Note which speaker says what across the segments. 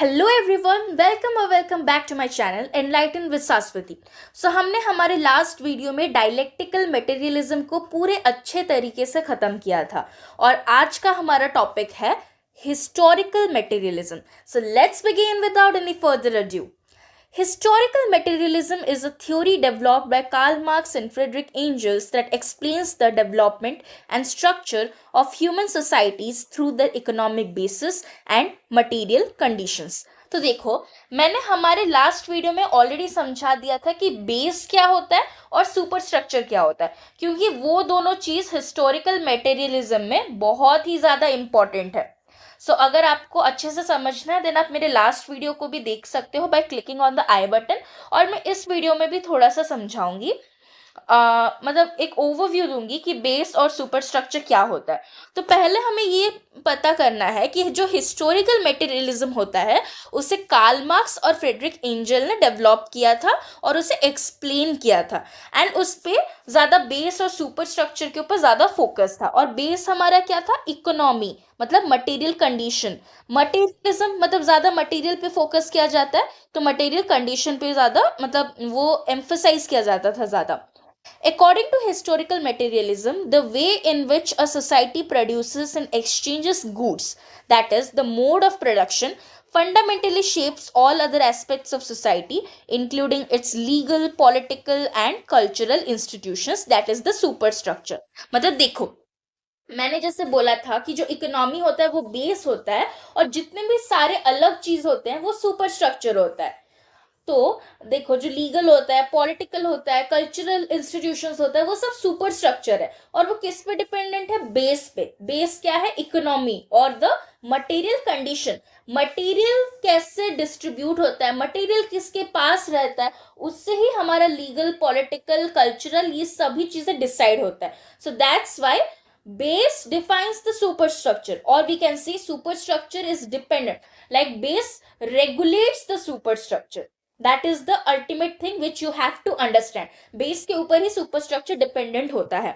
Speaker 1: Hello everyone, welcome back to my channel enlighten with Saswati. हमने हमारे last video में dialectical materialism को पूरे अच्छे तरीके से ख़त्म किया था और आज का हमारा टॉपिक है historical materialism. Let's begin without any further adieu. Historical materialism is a theory developed by Karl Marx and Friedrich Engels that explains the development and structure of human societies through their economic basis and material conditions. तो देखो, मैंने हमारे last video में already समझा दिया था कि base क्या होता है और सुपर स्ट्रक्चर क्या होता है, क्योंकि वो दोनों चीज हिस्टोरिकल मटेरियलिज्म में बहुत ही ज्यादा इंपॉर्टेंट है। अगर आपको अच्छे से समझना है देन आप मेरे लास्ट वीडियो को भी देख सकते हो by clicking on the I button. और मैं इस वीडियो में भी थोड़ा सा समझाऊंगी, मतलब एक ओवरव्यू दूंगी कि बेस और सुपर स्ट्रक्चर क्या होता है। तो पहले हमें ये पता करना है कि जो हिस्टोरिकल मटेरियलिज्म होता है उसे कार्ल मार्क्स और फ्रेडरिक एंजल ने डेवलप किया था और उसे एक्सप्लेन किया था, एंड उस पे ज़्यादा बेस और सुपर स्ट्रक्चर के ऊपर ज़्यादा फोकस था। और बेस हमारा क्या था? इकोनॉमी, मतलब मटेरियल कंडीशन। मटेरियलिज्म मतलब ज़्यादा मटेरियल पे फोकस किया जाता है, तो मटेरियल कंडीशन पे ज़्यादा मतलब वो एम्फसाइज किया जाता था ज़्यादा। According to historical materialism, the way in which a society produces and exchanges goods, that is, the mode of production, fundamentally shapes all other aspects of society, including its legal, political, and cultural institutions, that is, the superstructure. मतलब देखो, मैंने जैसे बोला था कि जो economy होता है वो बेस होता है और जितने भी सारे अलग चीज होते हैं वो सुपर स्ट्रक्चर होता है। तो देखो, जो लीगल होता है, पॉलिटिकल होता है, कल्चरल इंस्टीट्यूशंस होता है, वो सब सुपर स्ट्रक्चर है। और वो किस पे डिपेंडेंट है? बेस पे। बेस क्या है? इकोनॉमी और द मटेरियल कंडीशन। मटेरियल कैसे डिस्ट्रीब्यूट होता है, मटेरियल किसके पास रहता है, उससे ही हमारा लीगल, पॉलिटिकल, कल्चरल ये सभी चीजें डिसाइड होता है। So that's why base defines the superstructure, or we can say superstructure is dependent, like base regulates the superstructure. That is the ultimate thing which you have to understand. Base के ऊपर ही superstructure dependent होता है.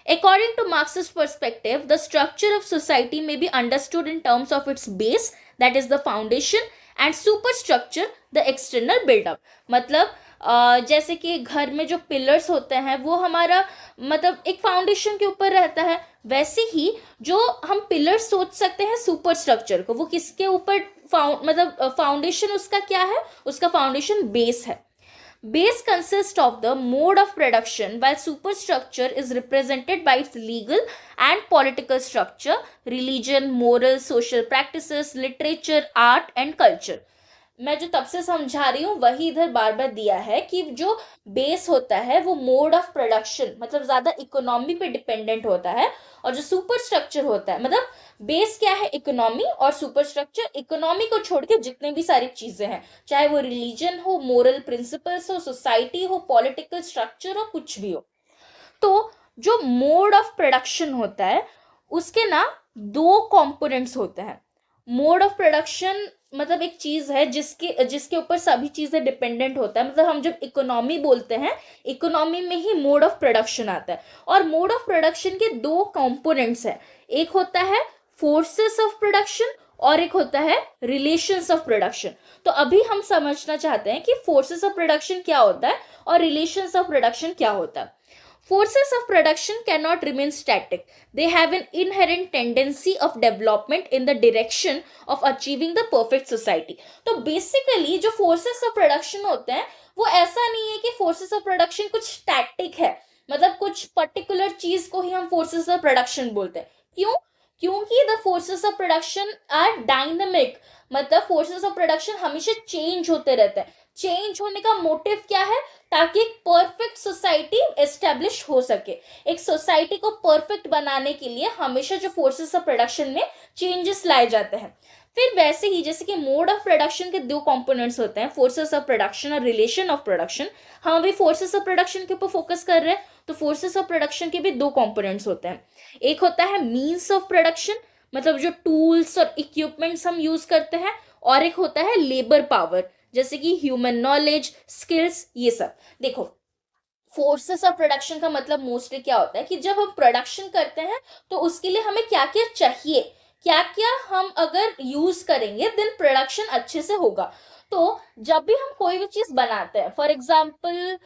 Speaker 1: According to Marxist perspective, the structure of society may be understood in terms of its base, that is the foundation, and superstructure, the external build-up. मतलब जैसे कि घर में जो पिलर्स होते हैं वो हमारा मतलब एक फाउंडेशन के ऊपर रहता है, वैसे ही जो हम पिलर्स सोच सकते हैं सुपर स्ट्रक्चर को, वो किसके ऊपर मतलब फाउंडेशन उसका क्या है? उसका फाउंडेशन बेस है। Base consists of the mode of production, while superstructure is represented by its legal and political structure, religion, moral, social practices, literature, art and culture. मैं जो तब से समझा रही हूँ वही इधर बार बार दिया है कि जो बेस होता है वो मोड ऑफ प्रोडक्शन मतलब ज्यादा इकोनॉमी पे डिपेंडेंट होता है, और जो सुपर स्ट्रक्चर होता है मतलब बेस क्या है? इकोनॉमी, और सुपर स्ट्रक्चर इकोनॉमी को छोड़ के जितने भी सारी चीजें हैं, चाहे वो रिलीजन हो, मोरल प्रिंसिपल्स हो, सोसाइटी हो, पॉलिटिकल स्ट्रक्चर हो, कुछ भी हो। तो जो मोड ऑफ प्रोडक्शन होता है उसके ना दो कंपोनेंट्स होते हैं। मोड ऑफ प्रोडक्शन मतलब एक चीज है जिसके ऊपर सभी चीजें डिपेंडेंट होता है। मतलब हम जब इकोनॉमी बोलते हैं, इकोनॉमी में ही मोड ऑफ प्रोडक्शन आता है। और मोड ऑफ प्रोडक्शन के दो कंपोनेंट्स है, एक होता है फोर्सेस ऑफ प्रोडक्शन और एक होता है रिलेशंस ऑफ प्रोडक्शन। तो अभी हम समझना चाहते हैं कि फोर्सेस ऑफ प्रोडक्शन क्या होता है और रिलेशंस ऑफ प्रोडक्शन क्या होता है। Forces of production cannot remain static. They have an inherent tendency of development in the direction of achieving the perfect society. तो basically जो forces of production होते हैं वो ऐसा नहीं है कि forces of production कुछ static है, मतलब कुछ particular चीज को ही हम forces of production बोलते हैं। क्यों? क्योंकि the forces of production are dynamic, मतलब forces of production हमेशा change होते रहते हैं। चेंज होने का मोटिव क्या है? ताकि एक परफेक्ट सोसाइटी एस्टेब्लिश हो सके। एक सोसाइटी को परफेक्ट बनाने के लिए हमेशा जो फोर्सेस ऑफ प्रोडक्शन में चेंजेस लाए जाते हैं। फिर वैसे ही जैसे कि मोड ऑफ प्रोडक्शन के दो कंपोनेंट्स होते हैं, फोर्सेस ऑफ प्रोडक्शन और रिलेशन ऑफ प्रोडक्शन। हम अभी फोर्सेस ऑफ प्रोडक्शन के ऊपर फोकस कर रहे हैं, तो फोर्सेस ऑफ प्रोडक्शन के भी दो कंपोनेंट्स होते हैं। एक होता है मीन्स ऑफ प्रोडक्शन, मतलब जो टूल्स और इक्विपमेंट्स हम यूज करते हैं, और एक होता है लेबर पावर, जैसे कि ह्यूमन नॉलेज, स्किल्स, ये सब। देखो, फोर्सेस ऑफ प्रोडक्शन का मतलब मोस्टली क्या होता है कि जब हम प्रोडक्शन करते हैं तो उसके लिए हमें क्या क्या चाहिए, क्या क्या हम अगर यूज करेंगे देन प्रोडक्शन अच्छे से होगा। तो जब भी हम कोई भी चीज बनाते हैं, फॉर एग्जाम्पल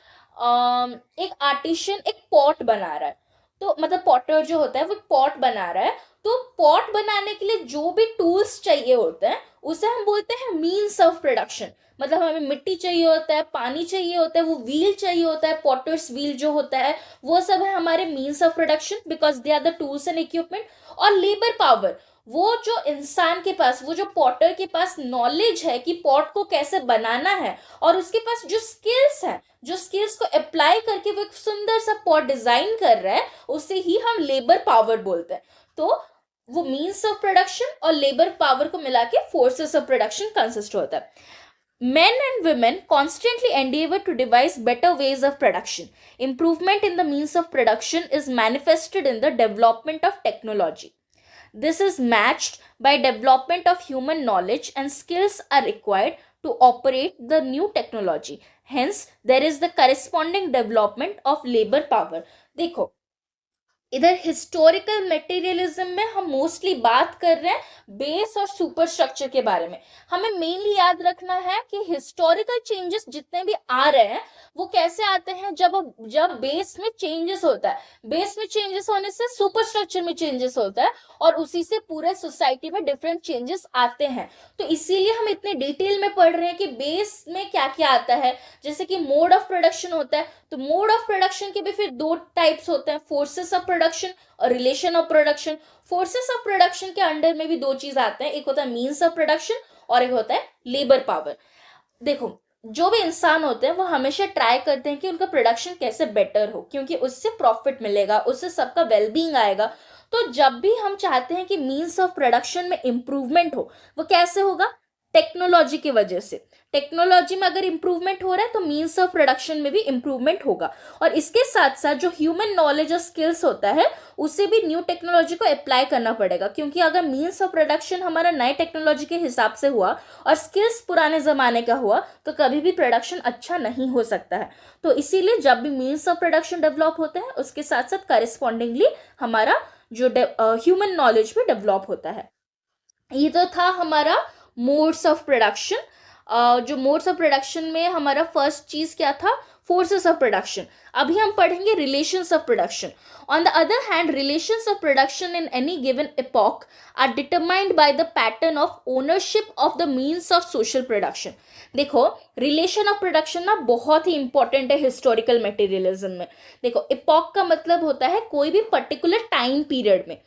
Speaker 1: एक आर्टिशियन एक पॉट बना रहा है, तो मतलब पॉटर जो होता है वो पॉट बना रहा है, तो पॉट बनाने के लिए जो भी टूल्स चाहिए होते हैं उसे हम बोलते हैं मीन्स ऑफ प्रोडक्शन। मतलब हमें मिट्टी चाहिए होता है, पानी चाहिए होता है, वो व्हील चाहिए होता है, पॉटर्स व्हील जो होता है, वो सब है हमारे means of production because they are the tools and equipment. और लेबर पावर, वो जो इंसान के पास, वो जो पॉटर के पास नॉलेज है कि पॉट को कैसे बनाना है, और उसके पास जो स्किल्स है, जो स्किल्स को अप्लाई करके वो एक सुंदर सा पॉट डिजाइन कर रहा है, उसे ही हम लेबर पावर बोलते हैं। तो वो मीन्स ऑफ प्रोडक्शन और लेबर पावर को मिला के फोर्सेस ऑफ प्रोडक्शन कंसिस्ट होता है। Men and women constantly endeavor to devise better ways of production. Improvement in the means of production is manifested in the development of technology. This is matched by development of human knowledge and skills are required to operate the new technology. Hence, there is the corresponding development of labor power. देखो, इधर historical materialism में हम mostly बात कर रहे हैं base और super structure के बारे में। हमें मेनली याद रखना है कि हिस्टोरिकल चेंजेस जितने भी आ रहे हैं वो कैसे आते हैं, जब बेस में चेंजेस होता है, बेस में चेंजेस होने से सुपर स्ट्रक्चर में चेंजेस होता है, और उसी से पूरे सोसाइटी में डिफरेंट चेंजेस आते हैं। तो इसीलिए हम इतने डिटेल में पढ़ रहे हैं कि बेस में क्या क्या आता है। जैसे कि मोड ऑफ प्रोडक्शन होता है, तो मोड ऑफ प्रोडक्शन के भी फिर दो टाइप्स होते हैं, फोर्सेस ऑफ प्रोडक्शन और relation of production. Forces of production के अंडर में भी दो चीज आते हैं, एक होता है मीन्स ऑफ प्रोडक्शन और एक होता है लेबर पावर। देखो, जो भी इंसान होते हैं वो हमेशा ट्राई करते हैं कि उनका प्रोडक्शन कैसे बेटर हो, क्योंकि उससे प्रॉफिट मिलेगा, उससे सबका वेलबींग आएगा। तो जब भी हम चाहते हैं कि मीन्स ऑफ प्रोडक्शन में इंप्रूवमेंट हो, वो कैसे होगा? टेक्नोलॉजी की वजह से। टेक्नोलॉजी में अगर इंप्रूवमेंट हो रहा है तो मीन्स ऑफ प्रोडक्शन में भी इंप्रूवमेंट होगा। और इसके साथ साथ जो ह्यूमन नॉलेज और स्किल्स होता है उसे भी न्यू टेक्नोलॉजी को अप्लाई करना पड़ेगा, क्योंकि अगर मीन्स ऑफ प्रोडक्शन हमारा नए टेक्नोलॉजी के हिसाब से हुआ और स्किल्स पुराने जमाने का हुआ तो कभी भी प्रोडक्शन अच्छा नहीं हो सकता है। तो इसीलिए जब भी मीन्स ऑफ प्रोडक्शन डेवलप होते हैं उसके साथ साथ करेस्पॉन्डिंगली हमारा जो ह्यूमन नॉलेज भी डेवलप होता है। ये तो था हमारा मोड्स ऑफ प्रोडक्शन। जो मोड्स ऑफ प्रोडक्शन में हमारा फर्स्ट चीज क्या था? Forces of production. अभी हम पढ़ेंगे relations of production. On the other hand, relations of production in any given epoch are determined by the pattern of ownership of the means of social production. देखो, relation of production ना बहुत ही important है historical materialism में। देखो, epoch का मतलब होता है कोई भी पर्टिकुलर टाइम पीरियड में।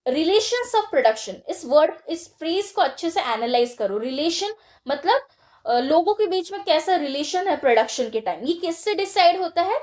Speaker 1: रिलेशंस ऑफ प्रोडक्शन, इस फ्रेज को अच्छे से एनालाइज करो। रिलेशन मतलब लोगों के बीच में कैसा रिलेशन है प्रोडक्शन के टाइम, ये किससे डिसाइड होता है?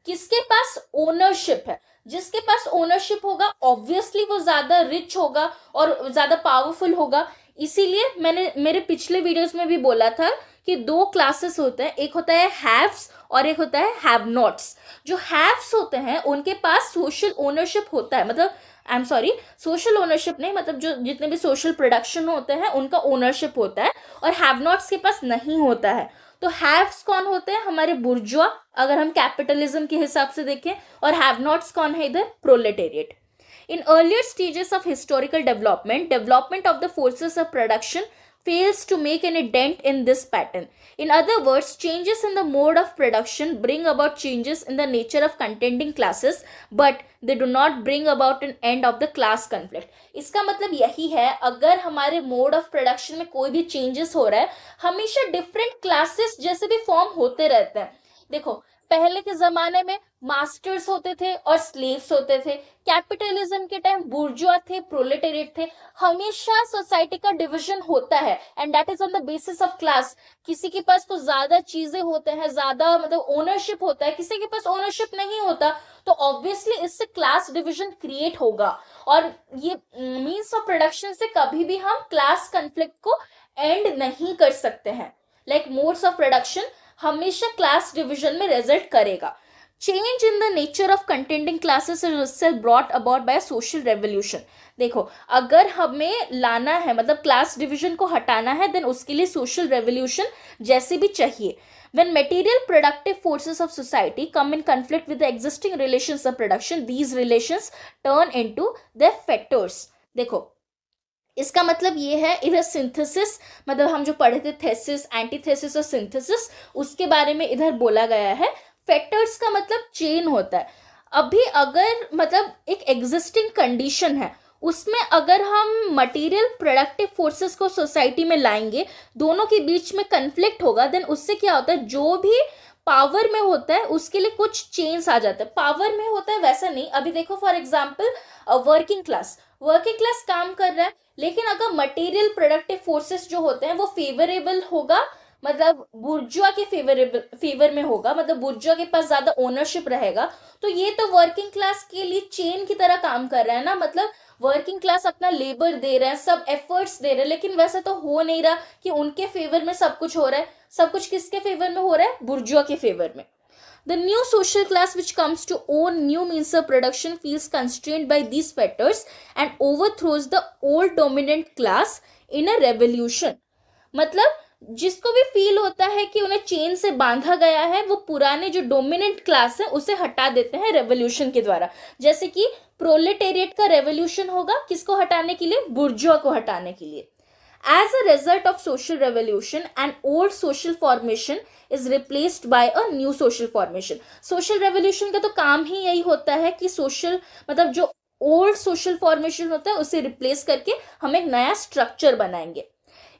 Speaker 1: किसके पास ओनरशिप है। जिसके पास ओनरशिप होगा ऑब्वियसली वो ज्यादा रिच होगा और ज्यादा पावरफुल होगा। इसीलिए मैंने मेरे पिछले वीडियोस में भी बोला था कि दो क्लासेस होते हैं, एक होता है हैव्स और एक होता है हैव नॉट्स। जो हैव्स होते हैं उनके पास सोशल ओनरशिप होता है, मतलब I am sorry, social ownership नहीं, मतलब जो जितने भी सोशल प्रोडक्शन होते हैं उनका ओनरशिप होता है, और हैव नॉट्स के पास नहीं होता है। तो हैव्स कौन होते हैं? हमारे बुर्जुआ, अगर हम कैपिटलिज्म के हिसाब से देखें, और हैव नॉट्स कौन है इधर? Proletariat. In earlier stages of historical development of the forces of production fails to make any dent in this pattern. In other words, changes in the mode of production bring about changes in the nature of contending classes, but they do not bring about an end of the class conflict. इसका मतलब यही है, अगर हमारे mode of production में कोई भी changes हो रहा है, हमेशा डिफरेंट क्लासेस जैसे भी फॉर्म होते रहते हैं। देखो, पहले के जमाने में मास्टर्स होते थे और स्लेव्स होते थे। कैपिटलिज्म के टाइम बुर्जुआ थे, प्रोलेटेरिएट थे। हमेशा सोसाइटी का डिवीजन होता है and that is on the basis of class. किसी के पास कुछ ज्यादा चीजें होते हैं, ज्यादा मतलब ओनरशिप होता है, किसी के पास ओनरशिप नहीं होता, तो ऑब्वियसली इससे क्लास डिवीजन क्रिएट होगा। और ये मीन्स ऑफ प्रोडक्शन से कभी भी हम क्लास कॉन्फ्लिक्ट को एंड नहीं कर सकते हैं। लाइक मोड्स ऑफ प्रोडक्शन हमेशा क्लास डिवीजन में रिजल्ट करेगा। Change in the nature of contending classes is itself brought about by social revolution। देखो, अगर हमें लाना है, मतलब क्लास डिवीजन को हटाना है, देन उसके लिए सोशल रेवोल्यूशन जैसे भी चाहिए। When material productive forces of society come in conflict with the existing relations of production, these relations turn into their fetters। देखो, इसका मतलब ये है, इधर सिंथेसिस, मतलब हम जो पढ़े थे थेसिस, एंटीथेसिस और सिंथेसिस, उसके बारे में इधर बोला गया है। फैक्टर्स का मतलब चेन होता है। अभी अगर मतलब एक एग्जिस्टिंग कंडीशन है, उसमें अगर हम मटेरियल प्रोडक्टिव फोर्सेस को सोसाइटी में लाएंगे, दोनों के बीच में कन्फ्लिक्ट होगा, देन उससे क्या होता है, जो भी पावर में होता है उसके लिए कुछ चेंज आ जाता है। पावर में होता है वैसा नहीं, अभी देखो फॉर एग्जाम्पल वर्किंग क्लास काम कर रहा है, लेकिन अगर मटेरियल प्रोडक्टिव फोर्सेस जो होते हैं वो फेवरेबल होगा, मतलब बुर्जुआ के फेवर में होगा, मतलब बुर्जुआ के पास ज्यादा ओनरशिप रहेगा, तो ये तो वर्किंग क्लास के लिए चेन की तरह काम कर रहा है ना। मतलब वर्किंग क्लास अपना लेबर दे रहा है, सब एफर्ट्स दे रहे हैं, लेकिन वैसा तो हो नहीं रहा कि उनके फेवर में सब कुछ हो रहा है। सब कुछ किसके फेवर में हो रहा है, बुर्जुआ के फेवर में। The new social class which comes to own new means of production feels constrained by these factors and overthrows the old dominant class in a revolution. मतलब जिसको भी फील होता है कि उन्हें चेन से बांधा गया है, वो पुराने जो डोमिनेंट क्लास है उसे हटा देते हैं रेवोल्यूशन के द्वारा। जैसे कि प्रोलेटेरिएट का रेवोल्यूशन होगा किसको हटाने के लिए, बुर्जुआ को हटाने के लिए। As a result of social revolution, an old social formation is replaced by a new social formation. Social revolution का तो काम ही यही होता है कि social, मतलब जो ओल्ड सोशल फॉर्मेशन होता है उसे रिप्लेस करके हम एक नया स्ट्रक्चर बनाएंगे।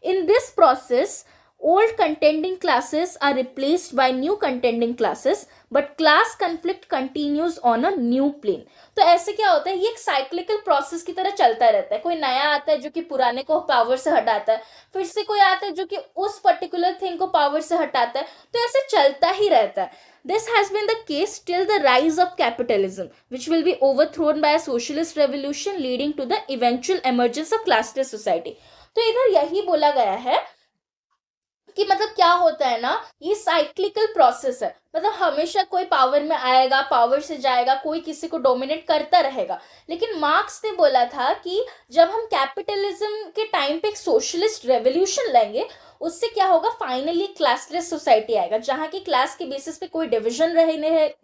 Speaker 1: In this process, old contending classes are replaced by new contending classes, but class conflict continues on a new plane. तो ऐसे क्या होता है, ये एक साइक्लिकल प्रोसेस की तरह चलता रहता है। कोई नया आता है जो कि पुराने को पावर से हटाता है, फिर से कोई आता है जो कि उस पर्टिकुलर थिंग को पावर से हटाता है, तो ऐसे चलता ही रहता है। This has been the case till the rise of capitalism, which will be overthrown by a socialist revolution leading to the eventual emergence of classless society. तो इधर यही बोला गया है कि मतलब क्या होता है ना, ये साइक्लिकल प्रोसेस है। मतलब हमेशा कोई पावर में आएगा, पावर से जाएगा, कोई किसी को डोमिनेट करता रहेगा। लेकिन मार्क्स ने बोला था कि जब हम कैपिटलिज्म के टाइम पे एक सोशलिस्ट रेवोल्यूशन लेंगे, उससे क्या होगा, फाइनली क्लासलेस सोसाइटी आएगा, जहां की क्लास के बेसिस पे कोई डिविजन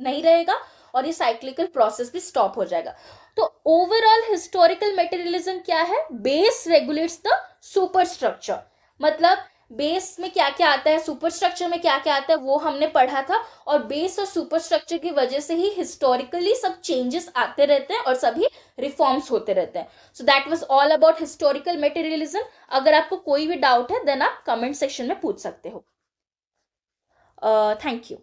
Speaker 1: नहीं रहेगा, और ये साइक्लिकल प्रोसेस भी स्टॉप हो जाएगा। तो ओवरऑल हिस्टोरिकल मटेरियलिज्म क्या है, base regulates the super structure. मतलब बेस में क्या क्या आता है, सुपर स्ट्रक्चर में क्या क्या आता है, वो हमने पढ़ा था। और बेस और सुपर स्ट्रक्चर की वजह से ही हिस्टोरिकली सब चेंजेस आते रहते हैं और सभी रिफॉर्म्स होते रहते हैं। So that was all about historical materialism. अगर आपको कोई भी डाउट है देन आप कमेंट सेक्शन में पूछ सकते हो। Thank you.